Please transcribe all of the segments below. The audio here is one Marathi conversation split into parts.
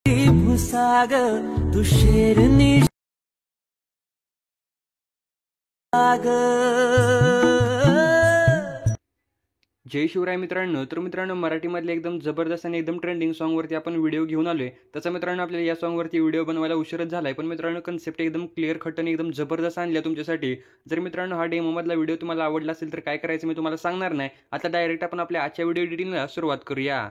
भुसाग तू शेरनी जय शिवराय मित्रांनो. तर मित्रांनो, मराठीमधले एकदम जबरदस्त आणि एकदम ट्रेंडिंग सॉन्गवरती आपण व्हिडिओ घेऊन आलोय. त्याचा मित्रांनो आपल्याला या सॉन्गवरती व्हिडिओ बनवायला उशीरच झालाय, पण मित्रांनो कन्सेप्ट एकदम क्लिअर कट आणि एकदम जबरदस्त आणल्या तुमच्यासाठी. जर मित्रांनो हा डेमोमधला व्हिडिओ तुम्हाला आवडला असेल तर काय करायचं मी तुम्हाला सांगणार नाही. आता डायरेक्ट आपण आपल्या आजच्या व्हिडिओ एडिटिंगला सुरुवात करूया.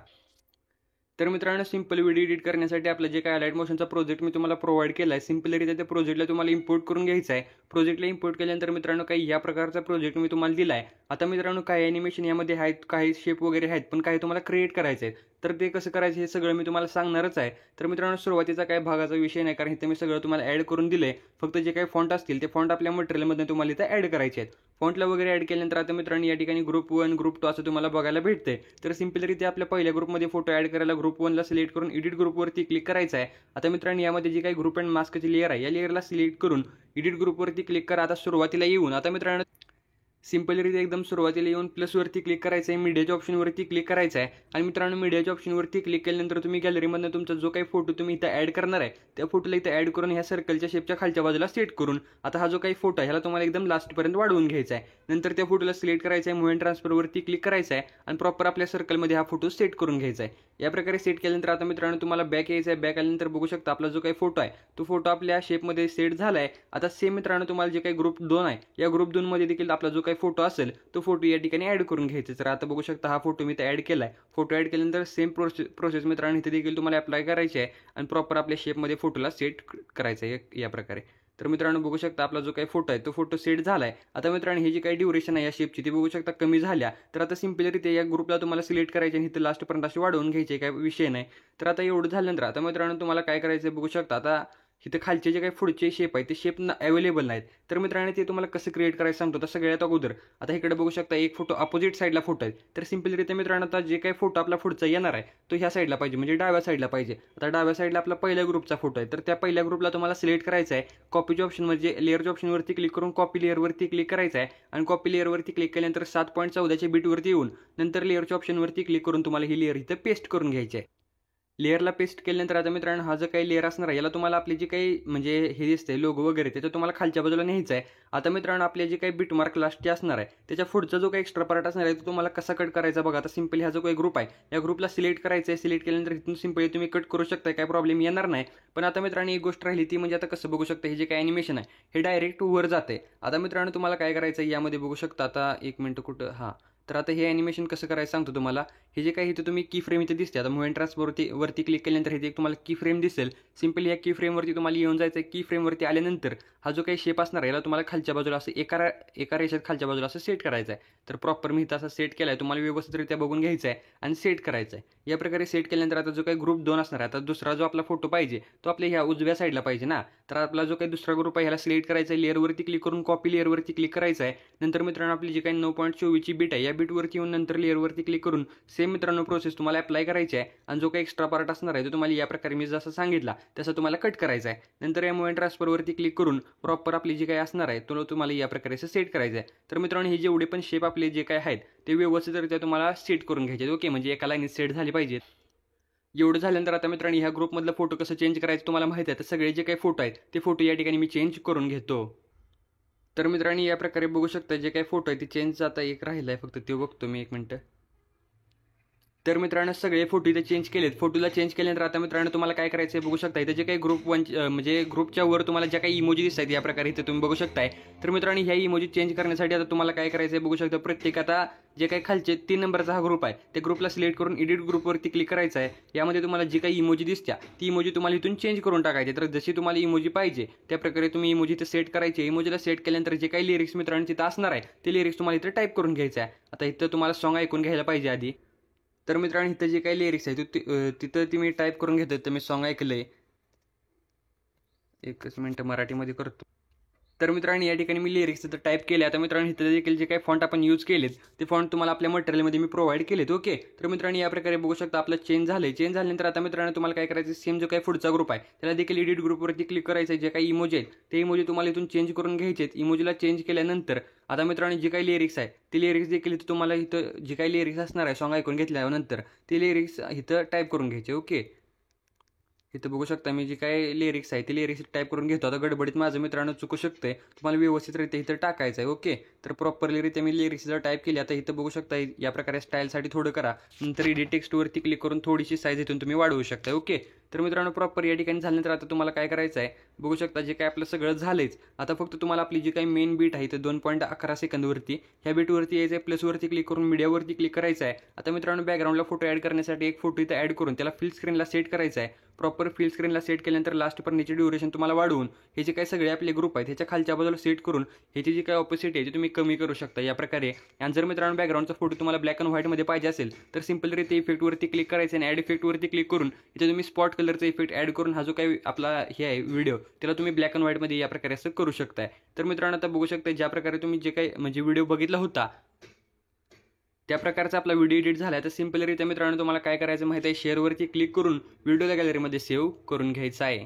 तर मित्रांनो, सिंपल व्हिडिओ एडिट करण्यासाठी आपलं जे काय लाईट मोशनचा प्रोजेक्ट मी तुम्हाला प्रोव्हाइड केला आहे, सिंपलरित्या त्या प्रोजेक्टला तुम्हाला इम्पोर्ट करून घ्यायचा आहे. प्रोजेक्टला इम्पोर्ट केल्यानंतर मित्रांनो काही या प्रकारचा प्रोजेक्ट मी तुम्हाला दिला आहे. आता मित्रांनो काही ॲनिमेशन यामध्ये आहेत, काही शेप वगैरे आहेत, पण काही तुम्हाला क्रिएट करायचे आहेत. तर ते कसं करायचं हे सगळं मी तुम्हाला सांगणारच आहे. तर मित्रांनो सुरुवातीचा काही भागाचा विषय नाही, कारण इथे मी सगळं तुम्हाला ॲड करून दिले. फक्त जे काही फॉन्ट असतील ते फॉन्ट आपल्या मटेरियलमध्ये तुम्हाला इथं ॲड करायचे आहेत. फॉन्टला वगैरे ॲड केल्यानंतर आता मित्रांनो या ठिकाणी ग्रुप 1 ग्रुप 2 असं तुम्हाला बघायला भेटते. तर सिंपलरित्या आपल्या पहिल्या ग्रुपमध्ये फोटो ॲड करायला ग्रुप 1ला सिलेक्ट करून एडिट ग्रुपवरती क्लिक करायचं आहे. आता मित्रांनो यामध्ये जी काही ग्रुप अँड मास्कची लेअर आहे या लेअरला सिलेक्ट करून एडिट ग्रुपवरती क्लिक करा. आता सुरुवातीला येऊन आता मित्रांनो सिंपलरित्या एकदम सुरुवातीला येऊन प्लसवरती क्लिक करायचं आहे, मीडियाच्या ऑप्शनवरती क्लिक करायचं आहे. आणि मित्रांनो मीडियाच्या ऑप्शनवरती क्लिक केल्यानंतर तुम्ही गॅलरीमधनं तुमचा जो काही फोटो तुम्ही इथं ॲड करणार आहे त्या फोटोला इथं ॲड करून ह्या सर्कलच्या शेपच्या खालच्या बाजूला सेट करून आता हा जो काही फोटो आहे ह्याला तुम्हाला एकदम लास्टपर्यंत वाढवून घ्यायचा आहे. नंतर त्या फोटोला सिलेक्ट करायचं आहे, मूव्ह अँड ट्रान्सफरवरती क्लिक करायचं आहे आणि प्रॉपर आपल्या सर्कलमध्ये हा फोटो सेट करून घ्यायचा आहे. या प्रकारे सेट केल्यानंतर आता मित्रांनो तुम्हाला बॅक यायचं आहे. बॅक आल्यानंतर बघू शकता आपला जो काही फोटो आहे तो फोटो आपल्या शेपमध्ये सेट झाला आहे. आता सेम मित्रांनो तुम्हाला जे काही ग्रुप 2 आहे या ग्रुप 2 मध्ये देखील आपला जो काही फोटो असेल तो फोटो या ठिकाणी ॲड करून घ्यायचा. तर आता बघू शकता हा फोटो मी इथे ॲड केला आहे. फोटो ॲड केल्यानंतर सेम प्रोसेस मित्रांनो इथे देखील तुम्हाला अप्लाय करायची आहे आणि प्रॉपर आपल्या शेपमध्ये फोटोला सेट करायचं आहे या प्रकारे. तर मित्रांनो बघू शकता आपला जो काही फोटो आहे तो फोटो सेट झाला आहे. आता मित्रांनो ही जी काही ड्युरेशन आहे या शेपची ती बघू शकता कमी झाल्या. तर आता सिंपलरित्या या ग्रुपला तुम्हाला सिलेक्ट करायचे आणि इथं लास्टपर्यंत अशी वाढवून घ्यायचे, काय विषय नाही. तर आता एवढं झाल्यानंतर आता मित्रांनो तुम्हाला काय करायचं बघू शकता. आता इथं खालचे जे काही पुढचे शेप आहे ते शेप अवेलेबल नाहीत. तर मित्रांनो ते तुम्हाला कसं क्रिएट करायचं सांगतो. तर सगळ्यात अगोदर आता इकडे बघू शकता एक फोटो अपोजिट साईडला फोटो आहे. तर सिंपलरित्या मित्रांनो आता जे काही फोटो आपला पुढचा येणार आहे तो ह्या साईडला पाहिजे, म्हणजे डाव्या साईडला पाहिजे. आता डाव्या साईडला आपला पहिल्या ग्रुपचा फोटो आहे. तर त्या पहिल्या ग्रुपला तुम्हाला सिलेक्ट करायचा आहे. कॉपीच्या ऑप्शन म्हणजे लेअरच्या ऑप्शनवरती क्लिक करून कॉपी लेअरवरती क्लिक करायचं आहे आणि कॉपी लेअरवरती क्लिक केल्यानंतर 7.14च्या बीटवरती येऊन नंतर लेअरच्या ऑप्शनवरती क्लिक करून तुम्हाला ही लेअर इथं पेस्ट करून घ्यायची आहे. लेअरला पेस्ट केल्यानंतर आता मित्रांनो हा जो काही लेअर असणार आहे याला तुम्हाला आपली जी काही म्हणजे हे दिसते लोगो वगैरे त्याचं तुम्हाला खालच्या बाजूला न्यायचं आहे. आता मित्रांनो आपले जे काही बिटमार्क लास्टचे असणार आहे त्याच्या पुढचा जो काही एक्स्ट्रा पार्ट असणार आहे तो तुम्हाला कसा कट करायचा बघा. आता सिंपली हा जो काही ग्रुप आहे या ग्रुपला सिलेक्ट करायचं आहे. सिलेक्ट केल्यानंतर इथून सिंपली तुम्ही कट करू शकता, काय प्रॉब्लेम येणार नाही. पण आता मित्रांनो एक गोष्ट राहिली ती म्हणजे आता कसं बघू शकता हे जे काही ॲनिमेशन आहे हे डायरेक्ट वर जाते. आता मित्रांनो तुम्हाला काय करायचं आहे यामध्ये बघू शकता. आता एक मिनटं कुठं हां तर आता हे ॲनिमेशन कसं करायचं सांगतो तुम्हाला. हे जे काही इथं तुम्ही की फ्रेम इथे दिसते, आता मूव्ह अँड ट्रान्सफरवरती क्लिक केल्यानंतर इथे तुम्हाला की फ्रेम दिसेल. सिंपली या की फ्रेमवरती तुम्हाला येऊन जायचं आहे. की फ्रेमवरती आल्यानंतर हा जो काही शेप असणार आहे याला तुम्हाला खालच्या बाजूला असं एका रेषेत खालच्या बाजूला असं सेट करायचं आहे. तर प्रॉपर मी इथं असं सेट केला आहे, तुम्हाला व्यवस्थितरित्या बघून घ्यायचं आहे आणि सेट करायचं आहे. या प्रकारे सेट केल्यानंतर आता जो काही ग्रुप 2 असणार आहे, आता दुसरा जो आपला फोटो पाहिजे तो आपल्या ह्या उजव्या साईडला पाहिजे ना. तर आपला जो काही दुसरा ग्रुप आहे ह्याला सिलेक्ट करायचा आहे. लेअरवरती क्लिक करून कॉपी लेअरवरती क्लिक करायचं आहे. नंतर मित्रांनो आपली जी काही 9.24ची बीट आहे या बीटवरती येऊन नंतर लेअरवरती क्लिक करून सेम मित्रांनो प्रोसेस तुम्हाला अप्लाय करायची आहे. आणि जो काही एक्स्ट्रा पार्ट असणार आहे तो तुम्हाला या प्रकारे मी जसं सांगितला तसं तुम्हाला कट करायचा आहे. नंतर या मूव्ह अँड ट्रान्सफरवरती क्लिक करून प्रॉपर आपली जी काही असणार आहे तो तुम्हाला या प्रकारे सेट करायचं आहे. तर मित्रांनो हे जेवढे पण शेप आपले जे काही आहेत ते व्यवस्थितरित्या तुम्हाला सेट करून घ्यायचे. ओके, म्हणजे एका लाईनीत सेट झाली पाहिजे. एवढं झाल्यानंतर आता मित्रांनो ह्या ग्रुपमधला फोटो कसं चेंज करायचं तुम्हाला माहिती आहे. तर सगळे जे काही फोटो आहेत ते फोटो या ठिकाणी मी चेंज करून घेतो. तर मित्रांनो या प्रकारे बघू शकता जे काही फोटो आहे ते चेंज आता एक राहिला आहे फक्त ते बघतो मी एक मिनटं. तर मित्रांनो सगळे फोटो इथे चेंज केलेत. फोटोला चेंज केल्यानंतर आता मित्रांनो तुम्हाला काय करायचं आहे बघू शकता. इथे जे काही ग्रुप 1 म्हणजे ग्रुपच्या वर तुम्हाला ज्या काही इमोजी दिसत आहेत या प्रकारे इथे तुम्ही बघू शकताय. तर मित्रांनो ह्या इमोजी चेंज करण्यासाठी आता तुम्हाला काय करायचं आहे बघू शकता. प्रत्येक आता जे काही खालचे 3 नंबरचा हा ग्रुप आहे त्या ग्रुपला सिलेक्ट करून एडिट ग्रुपवरती क्लिक करायचं आहे. यामध्ये तुम्हाला जी काही इमोजी दिसत्या ती इमोजी तुम्हाला इथून चेंज करून टाकायची. तर जशी तुम्हाला इमोजी पाहिजे त्या प्रकारे तुम्ही इमोजी इथे सेट करायची. इमोजीला सेट केल्यानंतर जे काही लिरिक्स मित्रांनो तिथं असणार आहे ते लिरिक्स तुम्हाला इथे टाईप करून घ्यायचं आहे. आता इथं तुम्हाला सॉन्ग ऐकून घ्यायला पाहिजे आधी. तर मित्रांनो इथं जे काही लिरिक्स आहे तिथं तुम्ही टाईप करून घेतात. तर मी सॉन्ग ऐकलंय, एकच मिनटं मराठीमध्ये करतो. तर मित्रांनो या ठिकाणी मी लिरिक्स इथं टाईप केले. आता मित्रांनो इथं देखील जे काही फॉन्ट आपण यूज केलेत ते फॉन्ट तुम्हाला आपल्या मटेरियलमध्ये मी प्रोव्हाइड केलेत. ओके, तर मित्रांनो या प्रकारे बघू शकता आपलं चेंज झालंय. चेंज झाल्यानंतर आता मित्रांनो तुम्हाला काय करायचं, सेम जो काही पुढचा ग्रुप आहे त्याला देखील एडिट ग्रुपवरती क्लिक करायचं आहे. जे काही इमोजी आहेत ते इमोजी तुम्हाला इथून चेंज करून घ्यायचे आहेत. इमोजीला चेंज केल्यानंतर आता मित्रांनो जी काही लिरिक्स आहे ती लिरिक्स देखील इथं तुम्हाला इथं जी काही लिरिक्स असणार आहे सॉन्ग ऐकून घेतल्यानंतर ते लिरिक्स इथं टाईप करून घ्यायचे. ओके, इथं बघू शकता मी जी काय लिरिक्स आहे ती लिरिक्स टाईप करून घेतो. आता गडबडीत माझं मित्रांनो चुकू शकते, तुम्हाला व्यवस्थितरित्या इथं टाकायचं आहे. ओके, तर प्रॉपरलीरित्या मी लिरिक्स जर टाईप केली, आता इथं बघू शकता या प्रकारे स्टाईलसाठी थोडं करा. नंतर एडिट टेक्स्टवरती क्लिक करून थोडीशी साईज इथून तुम्ही वाढवू शकता. ओके, तर मित्रांनो प्रॉपर या ठिकाणी झाल्यानंतर आता तुम्हाला काय करायचं आहे, बघू शकता जे काय आपलं सगळं झालंच. आता फक्त तुम्हाला आपली जी काही मेन बीट आहे ते 2.11 सेकंदवरती ह्या बीटवरती यायचं आहे. प्लसवरती क्लिक करून मीडियावरती क्लिक करायचं आहे. आता मित्रांनो बॅकग्राऊंडला फोटो ॲड करण्यासाठी एक फोटो इथं ॲड करून त्याला फिल स्क्रीनला सेट करायचा आहे. प्रॉपर फिल स्क्रीनला सेट केल्यानंतर लास्टपर्यंतची ड्युरेशन तुम्हाला वाढवून हे जे काही सगळे आपले ग्रुप आहेत ह्याच्या खालच्या बाजूला सेट करून ह्याची जी काही ऑपोसिट आहे ती तुम्ही कमी करू शकता या प्रकारे. आणि जर मित्रांनो बॅकग्राऊंडचा फोटो तुम्हाला ब्लॅक अँड व्हाईटमध्ये पाहिजे असेल तर सिम्पलरित्या इफेक्टवरती क्लिक करायचं आणि ॲड इफेक्टवरती क्लिक करून इथे तुम्ही स्पॉट कलरचा इफेक्ट ॲड करून हा जो काही आपला हे आहे व्हिडिओ त्याला तुम्ही ब्लॅक अँड व्हाईटमध्ये या प्रकारे असं करू शकताय. तर मित्रांनो आता बघू शकता ज्या प्रकारे तुम्ही जे काही म्हणजे व्हिडिओ बघितला होता त्या प्रकारचा आपला व्हिडिओ एडिट झाला आहे. तर सिम्पलरित्या मित्रांनो तुम्हाला काय करायचं माहिती आहे, शेअरवरती क्लिक करून व्हिडिओला गॅलरीमध्ये सेव्ह करून घ्यायचा आहे.